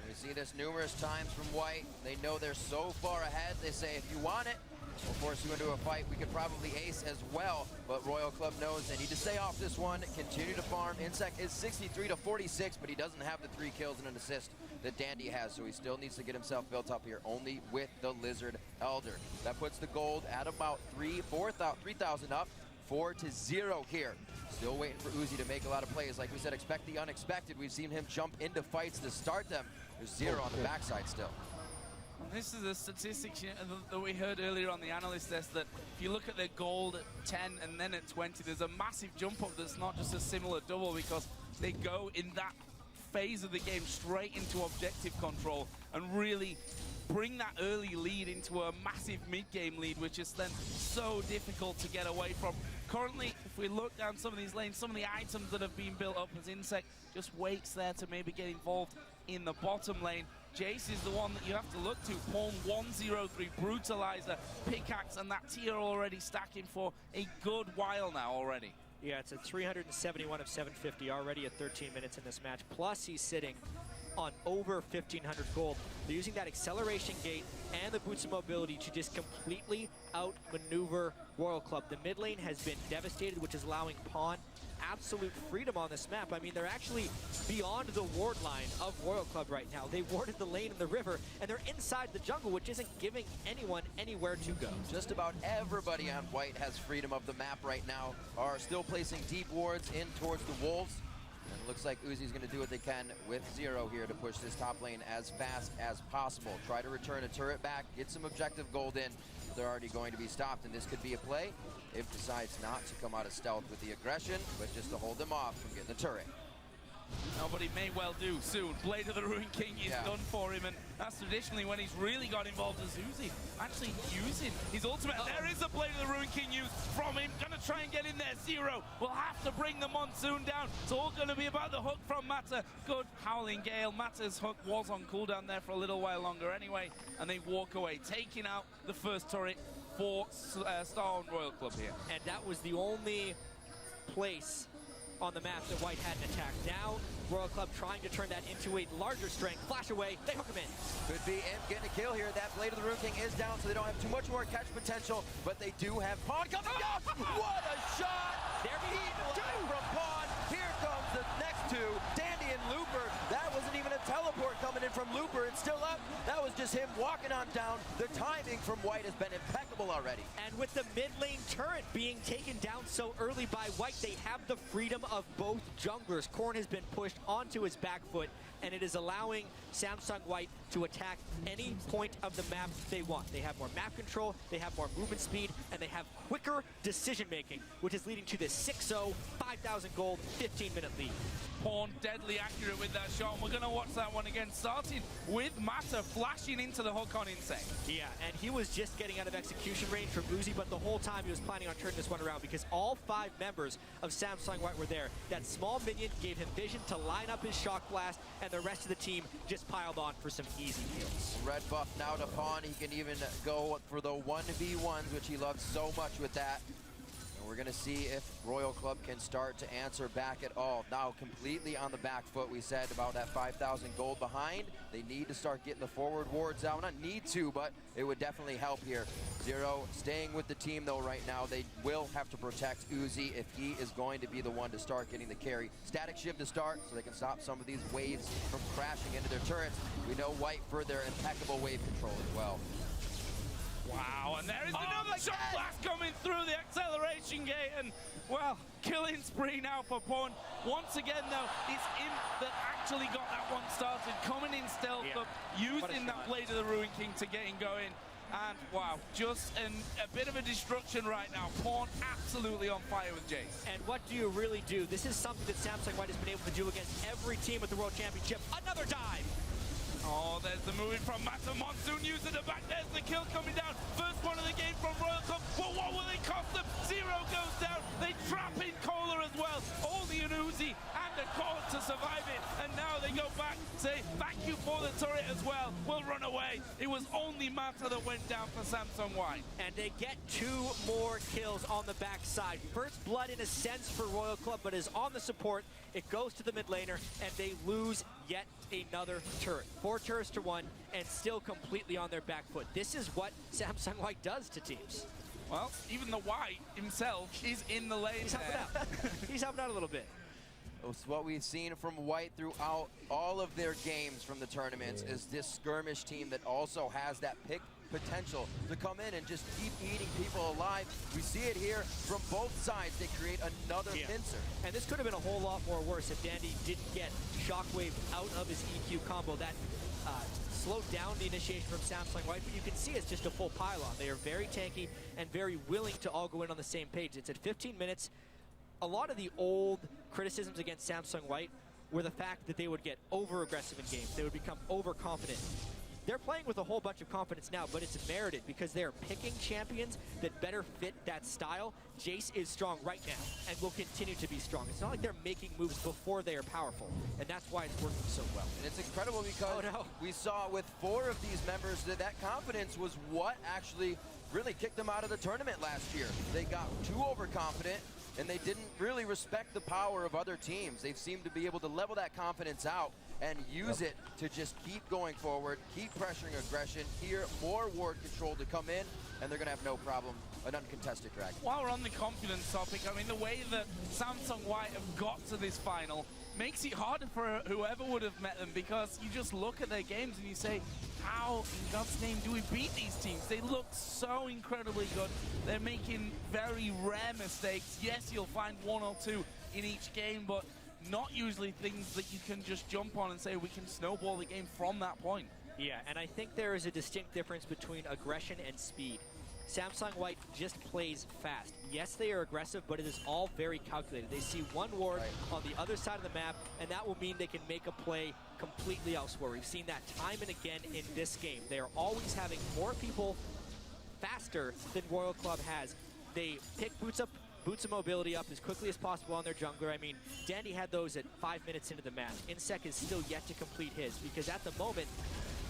We see this numerous times from White. They know they're so far ahead. They say, if you want it, we'll force you into a fight. We could probably ace as well, but Royal Club knows they need to stay off this one, continue to farm. Insec is 63 to 46, but he doesn't have the 3 kills and an assist that Dandy has, so he still needs to get himself built up here, only with the Lizard Elder. That puts the gold at about 3,000 up, 4 to 0 here. Still waiting for Uzi to make a lot of plays. Like we said, expect the unexpected. We've seen him jump into fights to start them. There's 0 on the backside still. This is a statistic that we heard earlier on the analyst desk, that if you look at their gold at 10 and then at 20, there's a massive jump up that's not just a similar double, because they go in that phase of the game straight into objective control and really bring that early lead into a massive mid-game lead, which is then so difficult to get away from. Currently, if we look down some of these lanes, some of the items that have been built up as Insec just waits there to maybe get involved in the bottom lane. Jace is the one that you have to look to. Pawn 103, Brutalizer, Pickaxe, and that tier already stacking for a good while now already. Yeah, it's a 371 of 750 already at 13 minutes in this match. Plus, he's sitting on over 1,500 gold. They're using that acceleration gate and the boots of mobility to just completely outmaneuver Royal Club. The mid lane has been devastated, which is allowing Pawn absolute freedom on this map. I mean, they're actually beyond the ward line of Royal Club right now. They warded the lane in the river, and they're inside the jungle, which isn't giving anyone anywhere to go. Just about everybody on White has freedom of the map right now, are still placing deep wards in towards the Wolves. And it looks like Uzi's going to do what they can with 0 here to push this top lane as fast as possible. Try to return a turret back, get some objective gold in. They're already going to be stopped, and this could be a play if decides not to come out of stealth with the aggression, but just to hold them off from getting the turret. No, but he may well do soon. Blade of the Ruined King is done for him, and that's traditionally when he's really got involved as Uzi. Actually using his ultimate. There is a Blade of the Ruined King used from him. Gonna try and get in there. 0. We'll have to bring the Monsoon down. It's all gonna be about the hook from Mata. Good Howling Gale. Mata's hook was on cooldown there for a little while longer anyway, and they walk away, taking out the first turret for Starhorn Royal Club here. And that was the only place on the map that White hadn't attacked. Now Royal Club trying to turn that into a larger strength. Flash away, they hook him in. Could be Imp getting a kill here. That Blade of the Rune King is down, so they don't have too much more catch potential, but they do have Pawn coming down. What a shot! There we go. From Pawn. Here comes the next two, Dandy and Looper. That wasn't even a teleport coming in from Looper. It's still up. That was just him walking on down. The timing from White has been impeccable already. And with the mid lane turret being taken down so early by White, they have the freedom of both junglers. Corrin has been pushed onto his back foot, and it is allowing Samsung White to attack any point of the map they want. They have more map control, they have more movement speed, and they have quicker decision making, which is leading to this 6-0, 5,000 gold, 15-minute lead. Pawn deadly accurate with that shot. We're going to watch that one again, starting with Mata flashing into the hook on Insect. Yeah, and he was just getting out of execution range from Uzi, but the whole time he was planning on turning this one around because all 5 members of Samsung White were there. That small minion gave him vision to line up his Shock Blast, and the rest of the team just piled on for some easy kills. Red buff now to Pawn. He can even go for the 1v1s, which he loves so much with that. And we're going to see if Royal Club can start to answer back at all. Now completely on the back foot. We said about that 5,000 gold behind. They need to start getting the forward wards out. Not need to, but it would definitely help here. Zero staying with the team though right now. They will have to protect Uzi if he is going to be the one to start getting the carry. Static Shiv to start so they can stop some of these waves from crashing into their turrets. We know White for their impeccable wave control as well. Wow, and there is another Shock Blast coming through the acceleration gate, and well, killing spree now for Pawn. Once again though, it's Imp that actually got that one started, coming in stealth, but using that Blade of the Ruin King to get him going. And wow, just a bit of a destruction right now. Pawn absolutely on fire with Jace. And what do you really do? This is something that Samsung White has been able to do against every team at the World Championship. Another dive! Oh, there's the moving from Mata. Monsoon using the back. There's the kill coming down. First one of the game from Royal Club. But what will it cost them? Zero goes down. They trap in Kohler as well. Only an Uzi and a Core to survive it. And now they go back, say thank you for the turret as well. We'll run away. It was only Mata that went down for Samsung White. And they get 2 more kills on the backside. First blood in a sense for Royal Club, but is on the support. It goes to the mid laner, and they lose yet another turret. 4 turrets to 1, and still completely on their back foot. This is what Samsung White does to teams. Well, even the White himself is in the lane. He's helping out. He's helping out a little bit. It's what we've seen from White throughout all of their games from the tournaments is this skirmish team that also has that pick potential to come in and just keep eating people alive. We see it here from both sides. They create another pincer. And this could have been a whole lot more worse if Dandy didn't get Shockwave out of his EQ combo. That slowed down the initiation from Samsung White, but you can see it's just a full pylon. They are very tanky and very willing to all go in on the same page. It's at 15 minutes. A lot of the old criticisms against Samsung White were the fact that they would get over-aggressive in games. They would become overconfident. They're playing with a whole bunch of confidence now, but it's merited because they're picking champions that better fit that style. Jace is strong right now and will continue to be strong. It's not like they're making moves before they are powerful, and that's why it's working so well. And it's incredible because we saw with 4 of these members that confidence was what actually really kicked them out of the tournament last year. They got too overconfident, and they didn't really respect the power of other teams. They seemed to be able to level that confidence out and use it to just keep going forward, keep pressuring aggression, here more ward control to come in, and they're going to have no problem, an uncontested Dragon. While we're on the confidence topic, I mean, the way that Samsung White have got to this final makes it harder for whoever would have met them, because you just look at their games and you say, how in God's name do we beat these teams? They look so incredibly good. They're making very rare mistakes. Yes, you'll find 1 or 2 in each game, but not usually things that you can just jump on and say we can snowball the game from that point. Yeah, and I think there is a distinct difference between aggression and speed. Samsung White just plays fast. Yes, they are aggressive, but it is all very calculated. They see one ward on the other side of the map, and that will mean they can make a play completely elsewhere. We've seen that time and again in this game. They are always having more people faster than Royal Club has. They pick boots of mobility up as quickly as possible on their jungler. I mean, Dandy had those at 5 minutes into the match. Insec is still yet to complete his, because at the moment,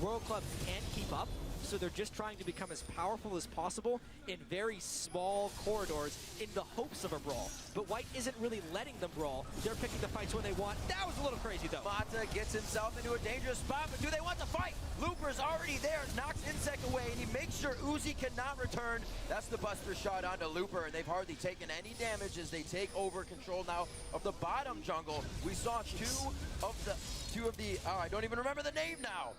Royal Club can keep up, so they're just trying to become as powerful as possible in very small corridors in the hopes of a brawl. But White isn't really letting them brawl. They're picking the fights when they want. That was a little crazy, though. Mata gets himself into a dangerous spot, but do they want to fight? Looper's already there, knocks Insec away, and he makes sure Uzi cannot return. That's the Buster shot onto Looper, and they've hardly taken any damage as they take over control now of the bottom jungle. We saw two of the, oh, I don't even remember the name now.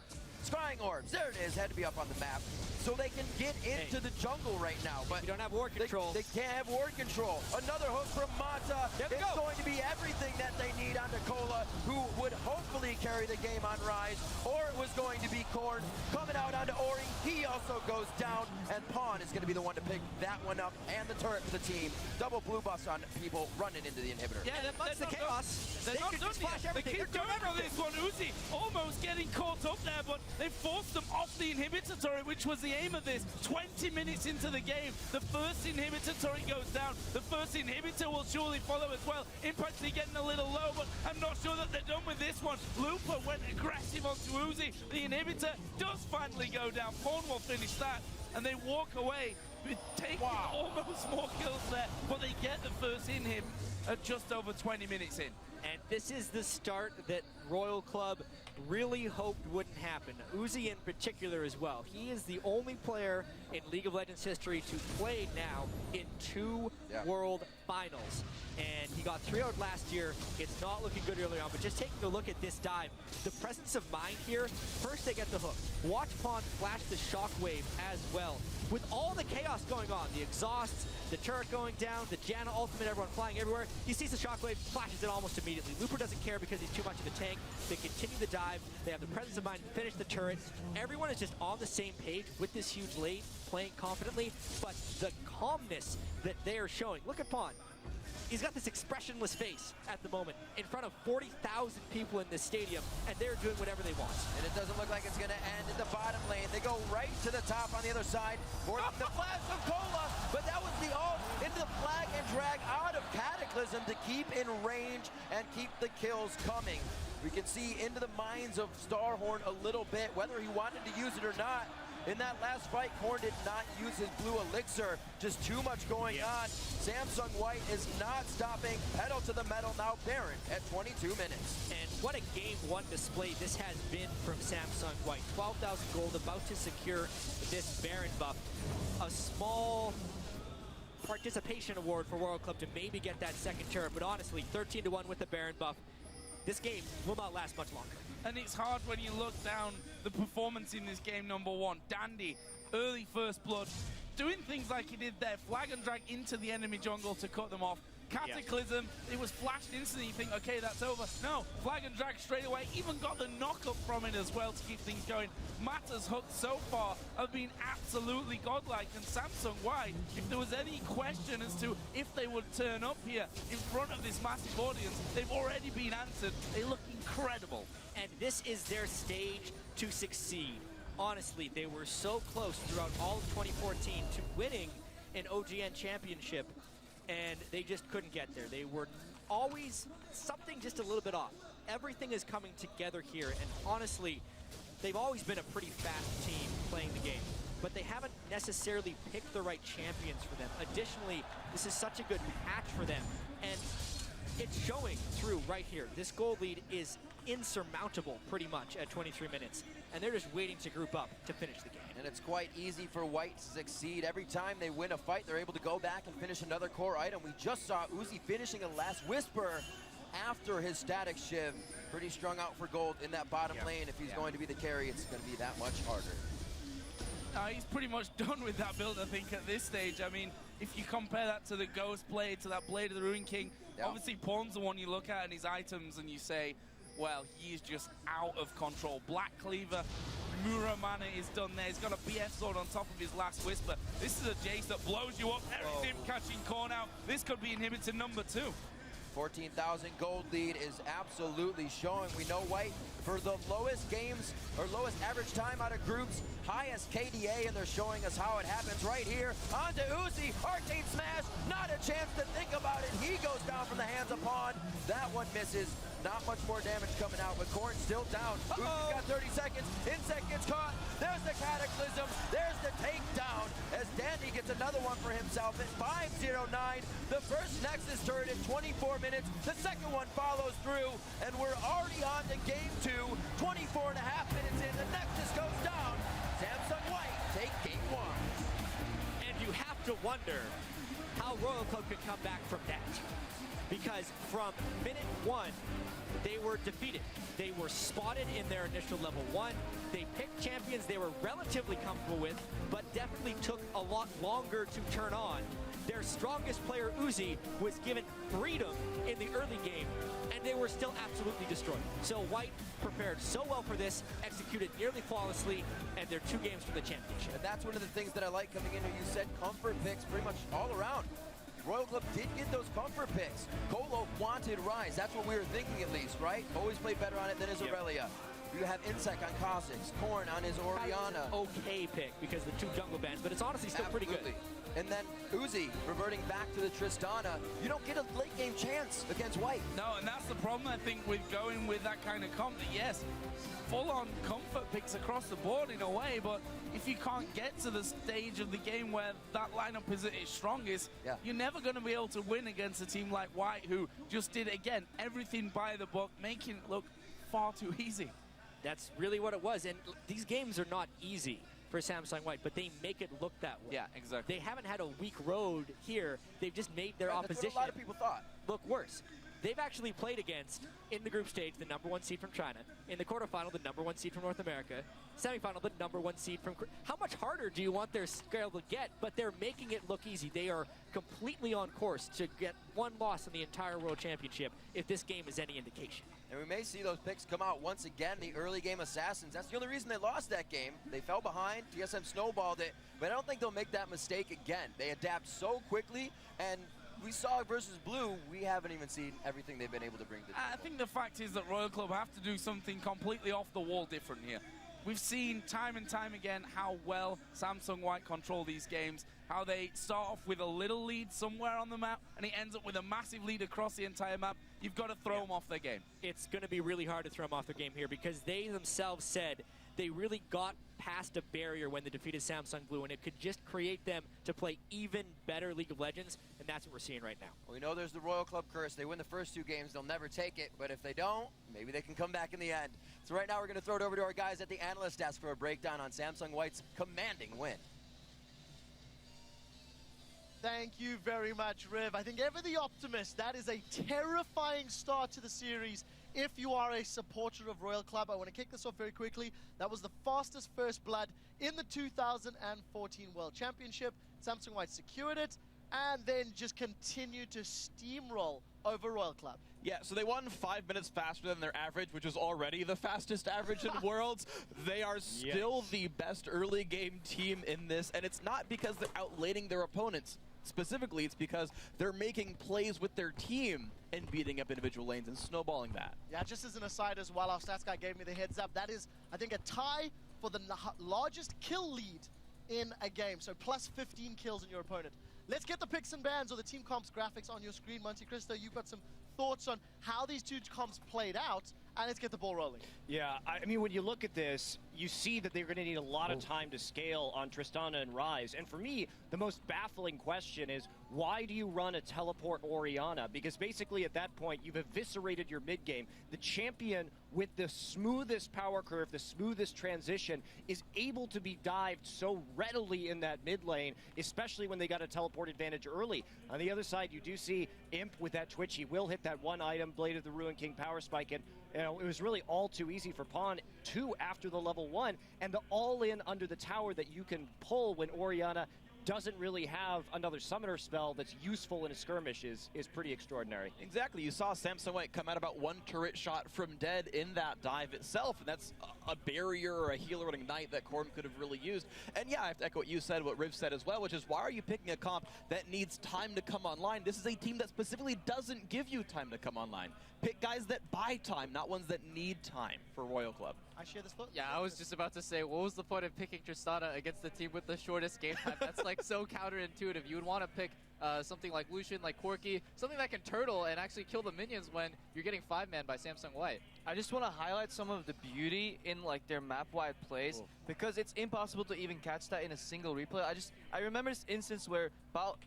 Scrying orbs, there it is, had to be up on the map. So they can get into the jungle right now, but you don't have ward control. They can't have ward control. Another hook from Mata. It's going to be everything that they need on Nicola, who would hopefully carry the game on Rise, or it was going to be Korn coming out onto Ori. He also goes down, and Pawn is going to be the one to pick that one up, and the turret for the team. Double blue buffs on people running into the inhibitor. Yeah, that's the chaos. They're not done yet. They keep going on this one. Uzi almost getting caught up there, but they forced them off the inhibitor turret, which was the aim of this. 20 minutes into the game, the first inhibitor turret goes down. The first inhibitor will surely follow as well. Impactly getting a little low, but I'm not sure that they're done with this one. Looper went aggressive onto Uzi. The inhibitor does finally go down. Pawn will finish that, and they walk away with taking almost more kills there, but they get the first inhib at just over 20 minutes in. And this is the start that Royal Club really hoped wouldn't happen. Uzi in particular as well. He is the only player in League of Legends history to play now in 2 World Finals. And he got 3-0'd last year. It's not looking good early on, but just taking a look at this dive, the presence of mind here, first they get the hook. Watch Pawn flash the shockwave as well. With all the chaos going on, the exhausts, the turret going down, the Janna ultimate, everyone flying everywhere, he sees the shockwave, flashes it almost immediately. Looper doesn't care because he's too much of a tank. They continue the dive, they have the presence of mind to finish the turret. Everyone is just on the same page with this huge lane, playing confidently, but the calmness that they are showing. Look at Pawn. He's got this expressionless face at the moment in front of 40,000 people in this stadium, and they're doing whatever they want. And it doesn't look like it's going to end in the bottom lane. They go right to the top on the other side for the flash of Cola, but that was the ult into the flag and drag out of Cataclysm to keep in range and keep the kills coming. We can see into the minds of Starhorn a little bit, whether he wanted to use it or not. In that last fight, Korn did not use his blue elixir. Just too much going on. Samsung White is not stopping. Pedal to the metal now. Baron at 22 minutes. And what a game one display this has been from Samsung White. 12,000 gold, about to secure this Baron buff. A small participation award for Royal Club to maybe get that second turret, but honestly, 13-1 with the Baron buff. This game will not last much longer. And it's hard when you look down the performance in this game, number one. Dandy, early first blood, doing things like he did there. Flag and drag into the enemy jungle to cut them off. Cataclysm, it was flashed instantly. You think, okay, that's over. No, flag and drag straight away. Even got the knock-up from it as well to keep things going. Mata's hooks so far have been absolutely godlike. And Samsung White, if there was any question as to if they would turn up here in front of this massive audience, they've already been answered. They look incredible. And this is their stage to succeed. Honestly, they were so close throughout all of 2014 to winning an OGN championship, and they just couldn't get there. They were always something just a little bit off. Everything is coming together here, and honestly, they've always been a pretty fast team playing the game, but they haven't necessarily picked the right champions for them. Additionally, this is such a good patch for them, and it's showing through right here. This gold lead is insurmountable pretty much at 23 minutes, and they're just waiting to group up to finish the game. And it's quite easy for White to succeed. Every time they win a fight, they're able to go back and finish another core item. We just saw Uzi finishing a last Whisper after his static shiv. Pretty strung out for gold in that bottom lane. If he's going to be the carry, it's going to be that much harder. He's pretty much done with that build, I think, at this stage. I mean, if you compare that to the Ghost Blade, to that Blade of the Ruin King, obviously Pawn's the one you look at in his items and you say, well, he's just out of control. Black Cleaver, Muramana is done there. He's got a BF sword on top of his last Whisper. This is a Jace that blows you up. Everything catching Korn out. This could be inhibitor number 2. 14,000 gold lead is absolutely showing. We know White for the lowest games or lowest average time out of groups, highest KDA, and they're showing us how it happens right here. On to Uzi, Arcane Smash, not a chance to think about it. He goes down from the hands of Pawn. That one misses. Not much more damage coming out, but Corn still down. Uzi's got 30 seconds. Insect gets caught. There's the Cataclysm. There's the takedown as Dandy gets another one for himself at 5-0-9. The first Nexus turret in 24 minutes. The second one follows through, and we're already on to game 2. 24 and a half minutes in. The Nexus goes down. Samsung White take game 1. And you have to wonder how Royal Club could come back from that. Because from minute 1, they were defeated. They were spotted in their initial level 1. They picked champions they were relatively comfortable with, but definitely took a lot longer to turn on. Their strongest player, Uzi, was given freedom in the early game, and they were still absolutely destroyed. So White prepared so well for this, executed nearly flawlessly, and they're 2 games from the championship. And that's one of the things that I like coming in here. You said comfort picks pretty much all around. Royal Club did get those comfort picks. Colo wanted Rise. That's what we were thinking at least, right? Always played better on it than his Aurelia. You have Insect on Kha'Zix, Corn on his Orianna. Okay pick because the 2 jungle bans, but it's honestly still pretty good. And then Uzi reverting back to the Tristana. You don't get a late game chance against White. No, and that's the problem, I think, with going with that kind of comp. Yes, full-on comfort picks across the board in a way, but if you can't get to the stage of the game where that lineup is at its strongest, you're never going to be able to win against a team like White, who just did, again, everything by the book, making it look far too easy. That's really what it was, and these games are not easy for Samsung White, but they make it look that way. Yeah, exactly. They haven't had a weak road here. They've just made their opposition that's what a lot of people thought. Look worse. They've actually played against, in the group stage, the #1 seed from China. In the quarterfinal, the #1 seed from North America. Semifinal, the #1 seed from... How much harder do you want their scale to get? But they're making it look easy. They are completely on course to get 1 loss in the entire World Championship if this game is any indication. And we may see those picks come out once again, the early game Assassins. That's the only reason they lost that game. They fell behind, TSM snowballed it, but I don't think they'll make that mistake again. They adapt so quickly, and we saw versus Blue, we haven't even seen everything they've been able to bring to the table. I think the fact is that Royal Club have to do something completely off the wall different here. We've seen time and time again how well Samsung White control these games, how they start off with a little lead somewhere on the map, and it ends up with a massive lead across the entire map. You've got to throw them off their game. It's going to be really hard to throw them off their game here because they themselves said they really got past a barrier when they defeated Samsung Blue, and it could just create them to play even better League of Legends, and that's what we're seeing right now. Well, we know there's the Royal Club curse. They win the first 2 games, they'll never take it, but if they don't, maybe they can come back in the end. So right now we're going to throw it over to our guys at the analyst desk for a breakdown on Samsung White's commanding win. Thank you very much, Riv. I think ever the optimist, that is a terrifying start to the series. If you are a supporter of Royal Club, I want to kick this off very quickly. That was the fastest first blood in the 2014 World Championship. Samsung White secured it and then just continued to steamroll over Royal Club. Yeah, so they won 5 minutes faster than their average, which is already the fastest average in Worlds. They are still the best early game team in this, and it's not because they're outlaning their opponents. Specifically, it's because they're making plays with their team and beating up individual lanes and snowballing that. Yeah, just as an aside as well, our stats guy gave me the heads up. That is, I think, a tie for the largest kill lead in a game. So plus 15 kills in your opponent. Let's get the picks and bans or the team comps graphics on your screen. Monte Cristo, you've got some thoughts on how these 2 comps played out, and let's get the ball rolling. Yeah, I mean, when you look at this, you see that they're going to need a lot of time to scale on Tristana and Rise. And for me, the most baffling question is, why do you run a teleport Orianna? Because basically at that point, you've eviscerated your mid game. The champion with the smoothest power curve, the smoothest transition, is able to be dived so readily in that mid lane, especially when they got a teleport advantage early. On the other side, you do see Imp with that Twitch. He will hit that 1 item, Blade of the Ruin King power spike, and you know, it was really all too easy for Pawn 2 after the level 1, and the all-in under the tower that you can pull when Orianna doesn't really have another summoner spell that's useful in a skirmish is pretty extraordinary. Exactly. You saw Samsung White come out about one turret shot from dead in that dive itself, and that's a barrier or a healer or an ignite that Corrin could have really used. And yeah, I have to echo what you said, what Riv said as well, which is why are you picking a comp that needs time to come online? This is a team that specifically doesn't give you time to come online. Pick guys that buy time, not ones that need time for Royal Club. I share this thought. Yeah, I was just about to say, what was the point of picking Tristana against the team with the shortest game time? That's like so counterintuitive. You would want to pick something like Lucian, like Corki, something that can turtle and actually kill the minions when you're getting 5-man by Samsung White. I just want to highlight some of the beauty in like their map-wide plays because it's impossible to even catch that in a single replay. I remember this instance where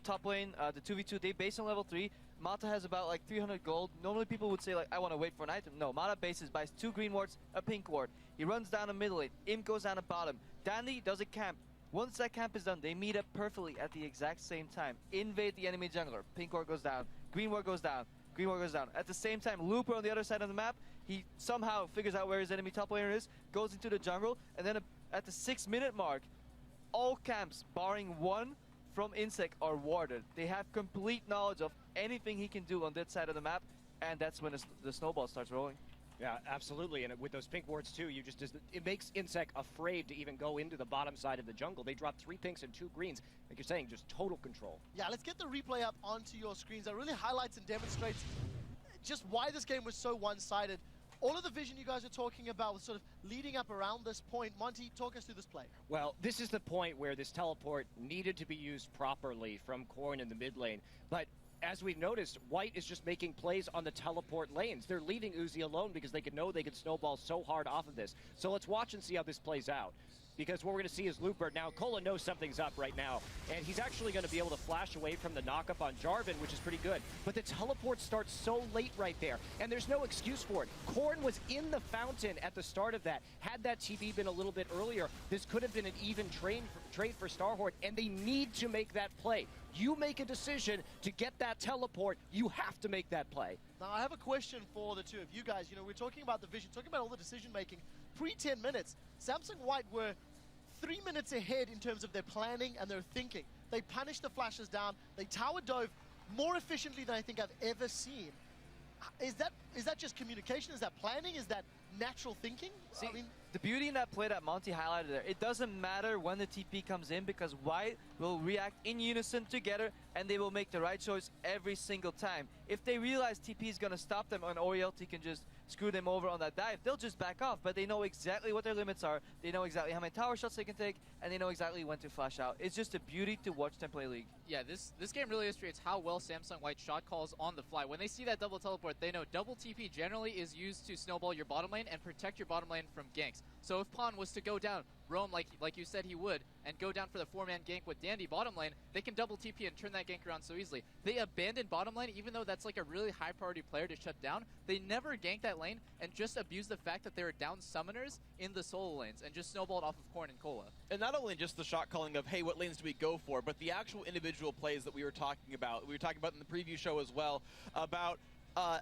top lane, the 2v2, they base on level 3. Mata has about like 300 gold. Normally people would say like, I want to wait for an item. No, Mata bases, buys 2 green wards, a pink ward. He runs down a middle lane. Imp goes down a bottom. Dandy does a camp. Once that camp is done, they meet up perfectly at the exact same time. Invade the enemy jungler. Pink ward goes down. Green ward goes down. Green ward goes down. At the same time, Looper on the other side of the map, he somehow figures out where his enemy top laner is, goes into the jungle, and then at the 6-minute mark, all camps, barring one from Insec, are warded. They have complete knowledge of anything he can do on that side of the map, and that's when the snowball starts rolling. Yeah, absolutely. And with those pink wards too, it makes Insec afraid to even go into the bottom side of the jungle. They drop 3 pinks and 2 greens. Like you're saying, just total control. Yeah, let's get the replay up onto your screens. That really highlights and demonstrates just why this game was so one-sided. All of the vision you guys are talking about was sort of leading up around this point. Monty, talk us through this play. Well, this is the point where this teleport needed to be used properly from Corrin in the mid lane. But as we've noticed, White is just making plays on the teleport lanes. They're leaving Uzi alone because they know they can snowball so hard off of this. So let's watch and see how this plays out. Because what we're going to see is Looper. Now, Kola knows something's up right now, and he's actually going to be able to flash away from the knock-up on Jarvan, which is pretty good. But the teleport starts so late right there, and there's no excuse for it. Corrin was in the fountain at the start of that. Had that TP been a little bit earlier, this could have been an even trade for Starhorn, and they need to make that play. You make a decision to get that teleport, you have to make that play. Now, I have a question for the two of you guys. You know, we're talking about the vision, talking about all the decision-making. Pre-10 minutes, Samsung White were 3 minutes ahead in terms of their planning and their thinking. They punished the flashes down. They tower dove more efficiently than I think I've ever seen. Is that just communication? Is that planning? Is that natural thinking? See, I mean, the beauty in that play that Monty highlighted there, it doesn't matter when the TP comes in because White will react in unison together and they will make the right choice every single time. If they realize TP is going to stop them and Orielty can just screw them over on that dive, they'll just back off, but they know exactly what their limits are, they know exactly how many tower shots they can take, and they know exactly when to flash out. It's just a beauty to watch them play League. Yeah, this game really illustrates how well Samsung White shot calls on the fly. When they see that double teleport, they know double TP generally is used to snowball your bottom lane and protect your bottom lane from ganks. So if Pawn was to go down, roam like you said he would, and go down for the 4-man gank with Dandy bottom lane, they can double TP and turn that gank around so easily. They abandon bottom lane, even though that's like a really high priority player to shut down. They never gank that lane and just abuse the fact that there are down summoners in the solo lanes and just snowballed off of Corrin and Kola. And not only just the shot calling of, hey, what lanes do we go for, but the actual individual plays that we were talking about. We were talking about in the preview show as well, about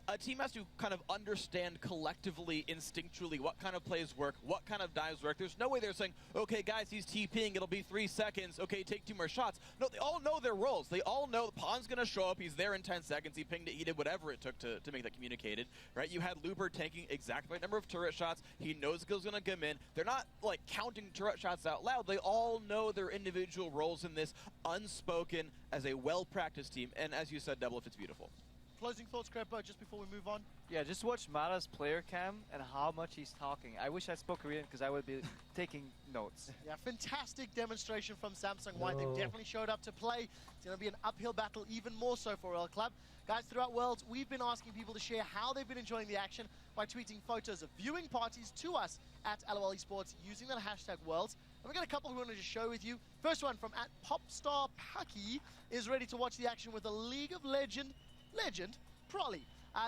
a team has to kind of understand collectively, instinctually, what kind of plays work, what kind of dives work. There's no way they're saying, okay, guys, he's TPing, it'll be 3 seconds, okay, take 2 more shots. No, they all know their roles. They all know Pawn's going to show up, he's there in 10 seconds, he pinged it, he did whatever it took to make that communicated, right? You had Looper taking exactly the right number of turret shots. He knows Gil's going to come in. They're not, like, counting turret shots out loud. They all know their individual roles in this, unspoken, as a well-practiced team. And as you said, Double, it's beautiful. Closing thoughts, Crepo, just before we move on? Yeah, just watch Mata's player cam and how much he's talking. I wish I spoke Korean because I would be taking notes. Yeah, fantastic demonstration from Samsung White. They've definitely showed up to play. It's going to be an uphill battle, even more so for Royal Club. Guys, throughout Worlds, we've been asking people to share how they've been enjoying the action by tweeting photos of viewing parties to us at LOL Esports using that hashtag Worlds. And we've got a couple we want to just share with you. First one from @PopstarPucky is ready to watch the action with a League of Legend Prolly.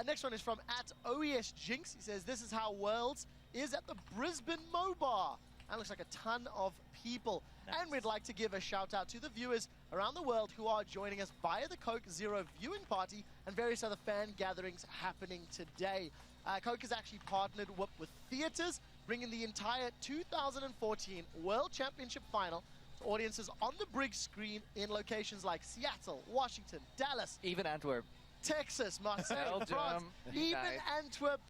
Next one is from @OESJinx. He says, this is how Worlds is at the Brisbane Mobar. That looks like a ton of people. Nice. And we'd like to give a shout out to the viewers around the world who are joining us via the Coke Zero viewing party and various other fan gatherings happening today. Coke has actually partnered with theaters, bringing the entire 2014 World Championship final So audiences on the big screen in locations like Seattle, Washington, Dallas, Even Antwerp. Texas, Marseille, Belgium. France, even Nice. Antwerp